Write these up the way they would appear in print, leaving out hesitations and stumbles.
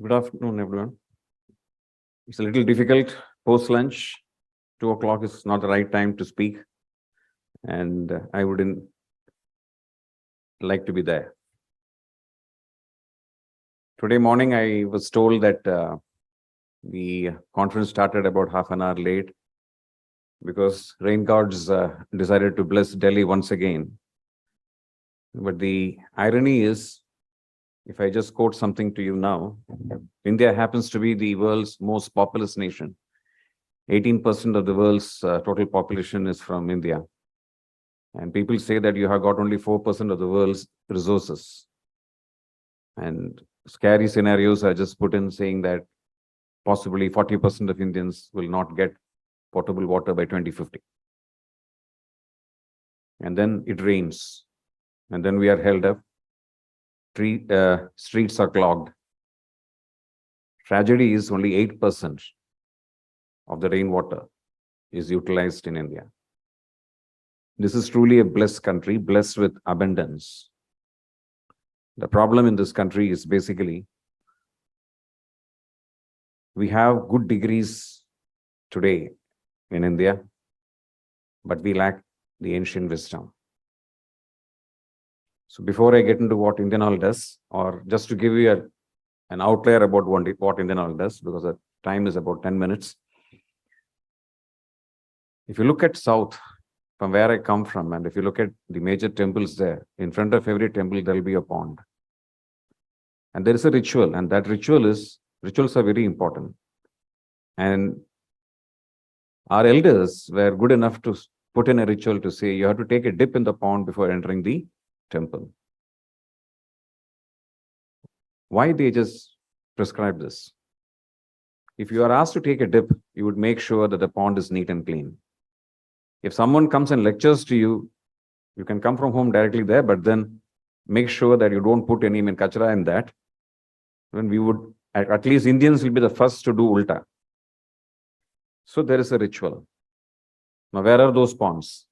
Good afternoon, everyone. It's a little difficult post-lunch. 2 o'clock is not the right time to speak, and I wouldn't like to be there. Today morning, I was told that the conference started about half an hour late because rain gods decided to bless Delhi once again. But the irony is, if I just quote something to you now, India happens to be the world's most populous nation. 18% of the world's total population is from India. And people say that you have got only 4% of the world's resources. And scary scenarios are just put in saying that possibly 40% of Indians will not get potable water by 2050. And then it rains. And then we are held up. Streets are clogged. Tragedy is only 8% of the rainwater is utilized in India. This is truly a blessed country, blessed with abundance. The problem in this country is basically we have good degrees today in India, but we lack the ancient wisdom. So before I get into what Indian Oil does, or just to give you an outlier about what Indian Oil does, because the time is about 10 minutes. If you look at South, from where I come from, and if you look at the major temples there, in front of every temple, there will be a pond. And there is a ritual, and that rituals are very important. And our elders were good enough to put in a ritual to say you have to take a dip in the pond before entering the temple. Why they just prescribe this? If you are asked to take a dip, you would make sure that the pond is neat and clean. If someone comes and lectures to you, you can come from home directly there, but then make sure that you don't put any kachra in that. When we would, at least Indians will be the first to do ulta. So there is a ritual. Now, where are those ponds?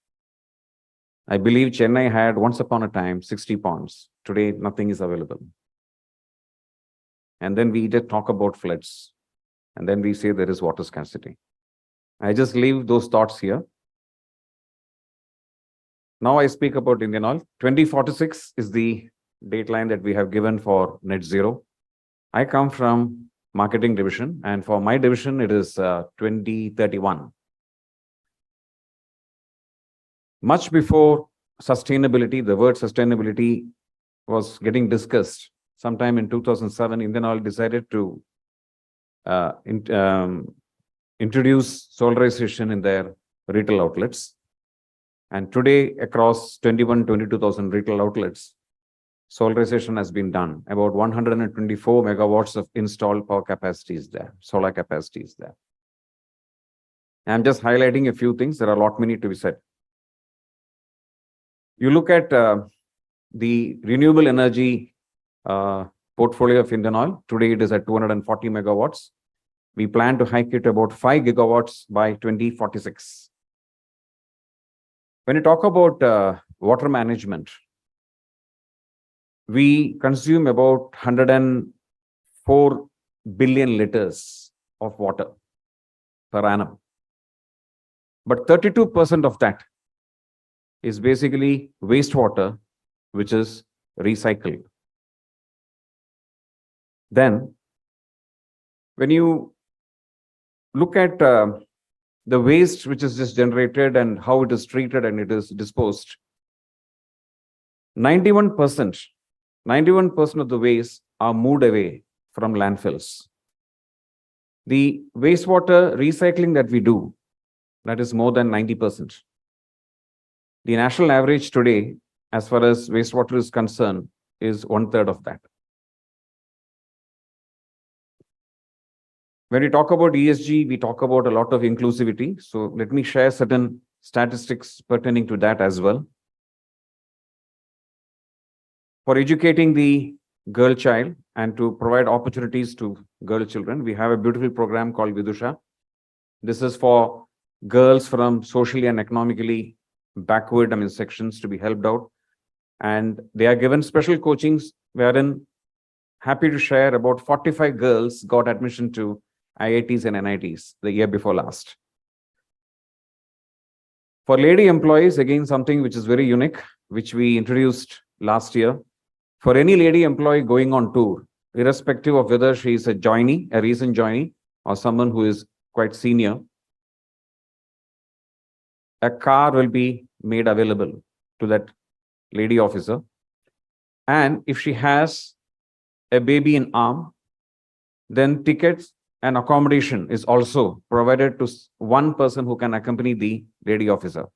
I believe Chennai had once upon a time 60 ponds. Today, nothing is available. And then we did talk about floods. And then we say there is water scarcity. I just leave those thoughts here. Now I speak about Indian Oil. 2046 is the dateline that we have given for net zero. I come from marketing division, and for my division, it is 2031. Much before sustainability, the word sustainability was getting discussed. Sometime in 2007, Indian Oil decided to introduce solarization in their retail outlets. And today, across 22,000 retail outlets, solarization has been done. About 124 megawatts of installed power capacity is there, solar capacity is there. I'm just highlighting a few things. There are a lot many to be said. You look at the renewable energy portfolio of Indian Oil. Today, it is at 240 megawatts. We plan to hike it to about 5 gigawatts by 2046. When you talk about water management, we consume about 104 billion liters of water per annum. But 32% of that is basically wastewater, which is recycled. Then, when you look at the waste which is just generated and how it is treated and it is disposed, 91% of the waste are moved away from landfills. The wastewater recycling that we do, that is more than 90%. The national average today, as far as wastewater is concerned, is 1/3 of that. When we talk about ESG, we talk about a lot of inclusivity. So let me share certain statistics pertaining to that as well. For educating the girl child and to provide opportunities to girl children, we have a beautiful program called Vidusha. This is for girls from socially and economically backward sections to be helped out. And they are given special coachings wherein happy to share about 45 girls got admission to IITs and NITs the year before last. For lady employees, again, something which is very unique, which we introduced last year. For any lady employee going on tour, irrespective of whether she is a joinee, a recent joinee, or someone who is quite senior, a car will be made available to that lady officer. And if she has a baby in arm, then tickets and accommodation is also provided to one person who can accompany the lady officer.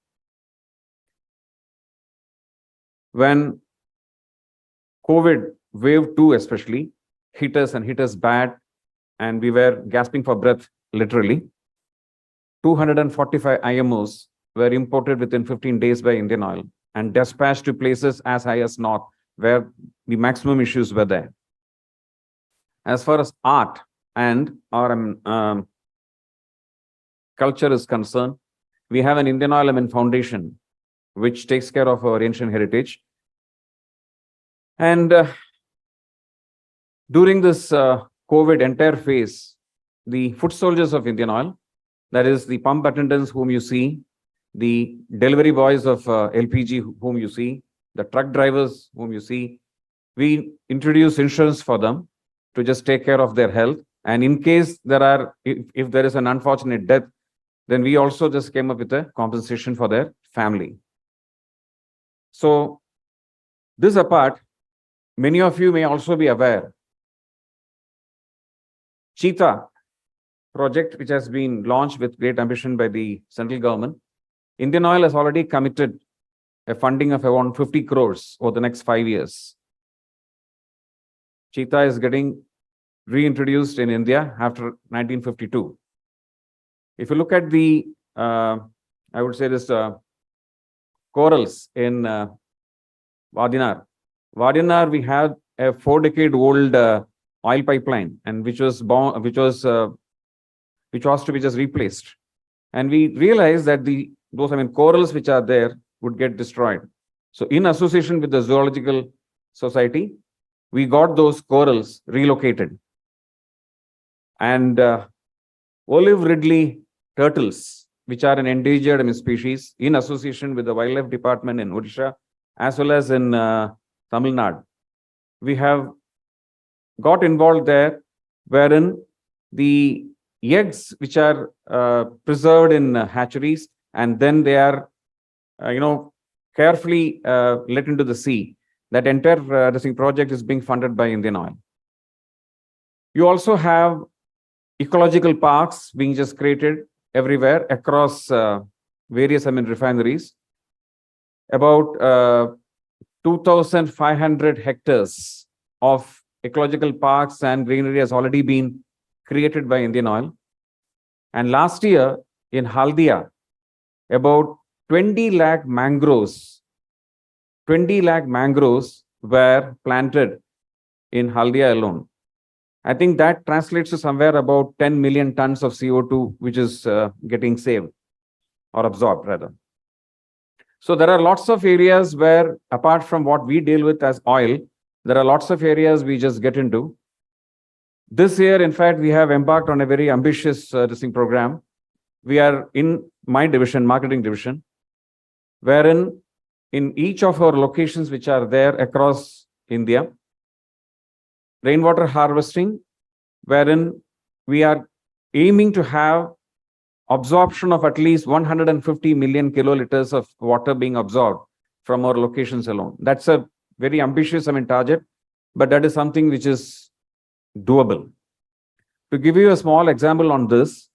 When COVID wave 2 especially hit us and hit us bad, and we were gasping for breath, literally, 245 IMOs were imported within 15 days by Indian Oil and dispatched to places as high as north, where the maximum issues were there. As far as art and our culture is concerned, we have an Indian Oil Foundation, which takes care of our ancient heritage. And during this COVID entire phase, the foot soldiers of Indian Oil, that is the pump attendants whom you see, the delivery boys of LPG whom you see, the truck drivers whom you see, we introduce insurance for them to just take care of their health. And in case there are, if there is an unfortunate death, then we also just came up with a compensation for their family. So this apart, many of you may also be aware, Cheetah project, which has been launched with great ambition by the central government, Indian Oil has already committed a funding of around 50 crores over the next 5 years. Cheetah is getting reintroduced in India after 1952. If you look at the, I would say this corals in Vadinar. Vadinar, we have a 4-decade-old oil pipeline, and which was to be just replaced. And we realized that those corals which are there would get destroyed. So in association with the Zoological Society, we got those corals relocated. And olive ridley turtles, which are an endangered species, in association with the Wildlife Department in Odisha, as well as in Tamil Nadu, we have got involved there, wherein the eggs which are preserved in hatcheries, and then they are, carefully let into the sea. That entire project is being funded by Indian Oil. You also have ecological parks being just created everywhere across various refineries. About 2,500 hectares of ecological parks and greenery has already been created by Indian Oil. And last year in Haldia, about 20 lakh mangroves were planted in Haldia alone. I think that translates to somewhere about 10 million tons of CO2, which is getting saved or absorbed rather. So there are lots of areas where, apart from what we deal with as oil, there are lots of areas we just get into. This year, in fact, we have embarked on a very ambitious program. We are in my division, marketing division, wherein in each of our locations which are there across India, rainwater harvesting, wherein we are aiming to have absorption of at least 150 million kiloliters of water being absorbed from our locations alone. That's a very ambitious target, but that is something which is doable. To give you a small example on this,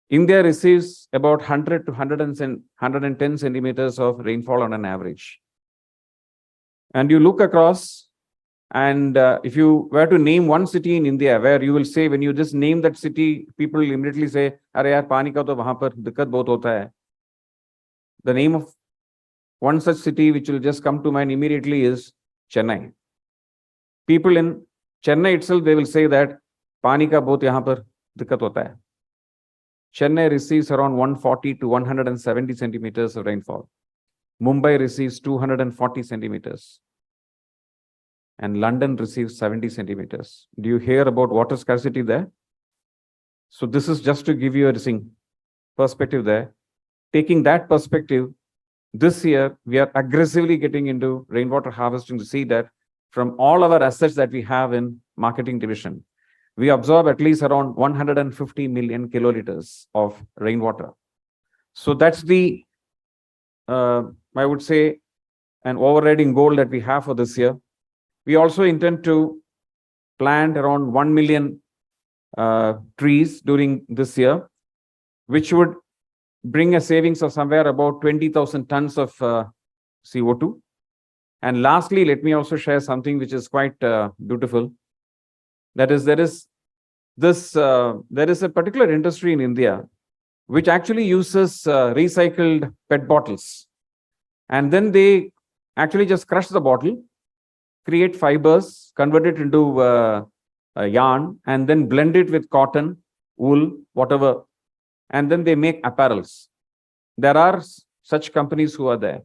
India receives about 100 to 110 centimeters of rainfall on an average. And you look across, and if you were to name one city in India where you will say, when you just name that city, people will immediately say, "Arey yaar, pani ka to wahan par dikkat bahut hota hai." The name of one such city which will just come to mind immediately is Chennai. People in Chennai itself, they will say that pani ka bahut yahan par dikkat hota hai. Chennai receives around 140 to 170 centimeters of rainfall. Mumbai receives 240 centimeters. and London receives 70 centimeters. Do you hear about water scarcity there? So this is just to give you a perspective there. Taking that perspective, this year we are aggressively getting into rainwater harvesting to see that from all our assets that we have in marketing division, we absorb at least around 150 million kiloliters of rainwater. So that's the, I would say, an overriding goal that we have for this year. We also intend to plant around 1 million trees during this year, which would bring a savings of somewhere about 20,000 tons of CO2. And lastly, let me also share something which is quite beautiful. That is, there is a particular industry in India which actually uses recycled PET bottles. And then they actually just crush the bottle, create fibers, convert it into a yarn, and then blend it with cotton, wool, whatever. And then they make apparels. There are such companies who are there.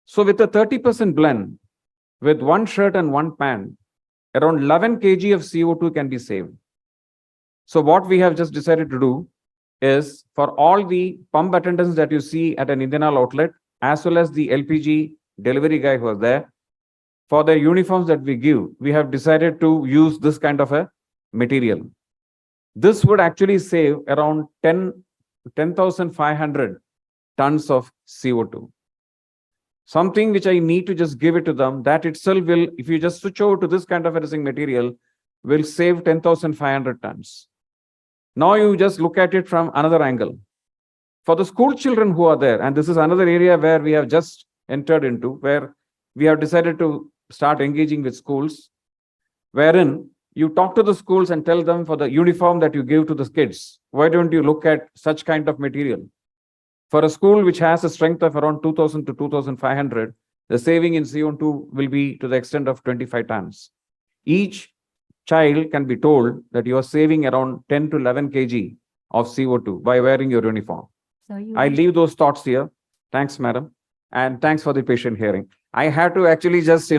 So with a 30% blend, with one shirt and one pant, around 11 kg of CO2 can be saved. So what we have just decided to do is, for all the pump attendants that you see at an Indian Oil outlet, as well as the LPG delivery guy who was there, for the uniforms that we give, we have decided to use this kind of a material. This would actually save around 10,500 tons of CO2. Something which I need to just give it to them, that itself will, if you just switch over to this kind of a resin material, will save 10,500 tons. Now you just look at it from another angle. For the school children who are there, and this is another area where we have just entered into, where we have decided to start engaging with schools, wherein you talk to the schools and tell them, for the uniform that you give to the kids, why don't you look at such kind of material? For a school which has a strength of around 2,000 to 2,500, the saving in CO2 will be to the extent of 25 tons. Each child can be told that you are saving around 10 to 11 kg of CO2 by wearing your uniform. I leave those thoughts here. Thanks, madam. And thanks for the patient hearing. I had to actually just,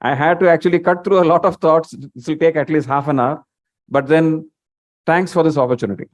I had to actually cut through a lot of thoughts. This will take at least half an hour. But then, thanks for this opportunity.